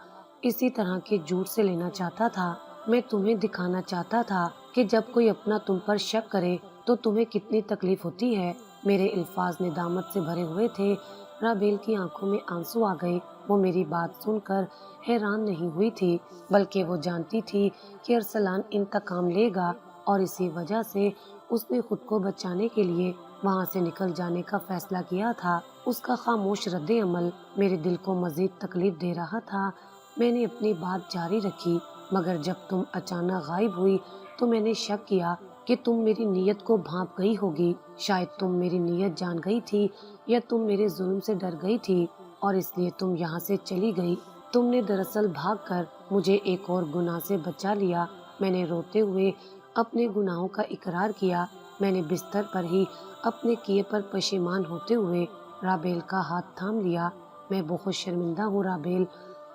اسی طرح کے جھوٹ سے لینا چاہتا تھا۔ میں تمہیں دکھانا چاہتا تھا کہ جب کوئی اپنا تم پر شک کرے تو تمہیں کتنی تکلیف ہوتی ہے۔ میرے الفاظ ندامت سے بھرے ہوئے تھے۔ رابیل کی آنکھوں میں آنسو آ گئے۔ وہ میری بات سن کر حیران نہیں ہوئی تھی بلکہ وہ جانتی تھی کہ ارسلان انتقام لے گا اور اسی وجہ سے اس نے خود کو بچانے کے لیے وہاں سے نکل جانے کا فیصلہ کیا تھا۔ اس کا خاموش رد عمل میرے دل کو مزید تکلیف دے رہا تھا۔ میں نے اپنی بات جاری رکھی، مگر جب تم اچانک غائب ہوئی تو میں نے شک کیا کہ تم میری نیت کو بھانپ گئی ہوگی۔ شاید تم میری نیت جان گئی تھی یا تم میرے ظلم سے ڈر گئی تھی اور اس لیے تم یہاں سے چلی گئی۔ تم نے دراصل بھاگ کر مجھے ایک اور گناہ سے بچا لیا۔ میں نے روتے ہوئے اپنے گناہوں کا اقرار کیا۔ میں نے بستر پر ہی اپنے کیے پر پشیمان ہوتے ہوئے رابیل کا ہاتھ تھام لیا۔ میں بہت شرمندہ ہوں رابیل،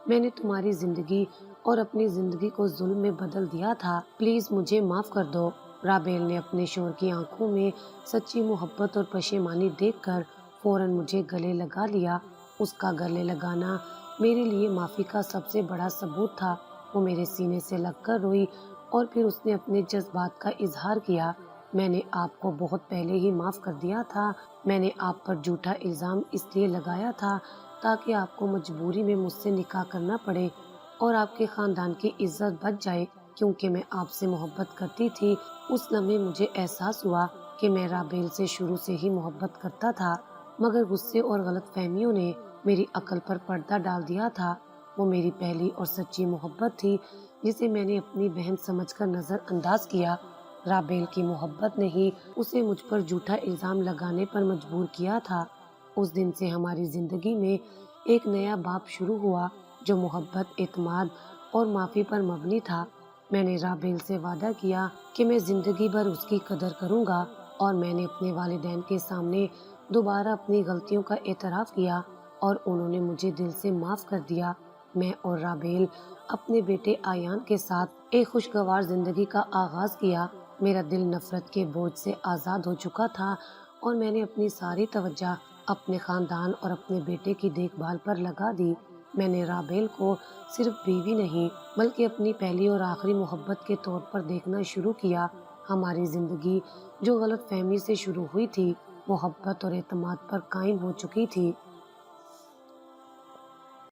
میں نے تمہاری زندگی اور اپنی زندگی کو ظلم میں بدل دیا تھا۔ پلیز مجھے معاف کر دو۔ رابیل نے اپنے شوہر کی آنکھوں میں سچی محبت اور پشیمانی دیکھ کر فوراً مجھے گلے لگا لیا۔ اس کا گلے لگانا میرے لیے معافی کا سب سے بڑا ثبوت تھا۔ وہ میرے سینے سے لگ کر روئی اور پھر اس نے اپنے جذبات کا اظہار کیا۔ میں نے آپ کو بہت پہلے ہی معاف کر دیا تھا۔ میں نے آپ پر جھوٹا الزام اس لیے لگایا تھا تاکہ آپ کو مجبوری میں مجھ سے نکاح کرنا پڑے اور آپ کے خاندان کی عزت بچ جائے۔ کیونکہ میں آپ سے محبت کرتی تھی، اس لمحے مجھے احساس ہوا کہ میں رابیل سے شروع سے ہی محبت کرتا تھا، مگر غصے اور غلط فہمیوں نے میری عقل پر پردہ ڈال دیا تھا۔ وہ میری پہلی اور سچی محبت تھی جسے میں نے اپنی بہن سمجھ کر نظر انداز کیا۔ رابیل کی محبت نے ہی اسے مجھ پر جھوٹا الزام لگانے پر مجبور کیا تھا۔ اس دن سے ہماری زندگی میں ایک نیا باب شروع ہوا جو محبت، اعتماد اور معافی پر مبنی تھا۔ میں نے رابیل سے وعدہ کیا کہ میں زندگی بھر اس کی قدر کروں گا اور میں نے اپنے والدین کے سامنے دوبارہ اپنی غلطیوں کا اعتراف کیا اور انہوں نے مجھے دل سے معاف کر دیا۔ میں اور رابیل اپنے بیٹے ایان کے ساتھ ایک خوشگوار زندگی کا آغاز کیا۔ میرا دل نفرت کے بوجھ سے آزاد ہو چکا تھا اور میں نے اپنی ساری توجہ اپنے خاندان اور اپنے بیٹے کی دیکھ بھال پر لگا دی۔ میں نے رابیل کو صرف بیوی نہیں بلکہ اپنی پہلی اور آخری محبت کے طور پر دیکھنا شروع کیا۔ ہماری زندگی جو غلط فہمی سے شروع ہوئی تھی، محبت اور اعتماد پر قائم ہو چکی تھی۔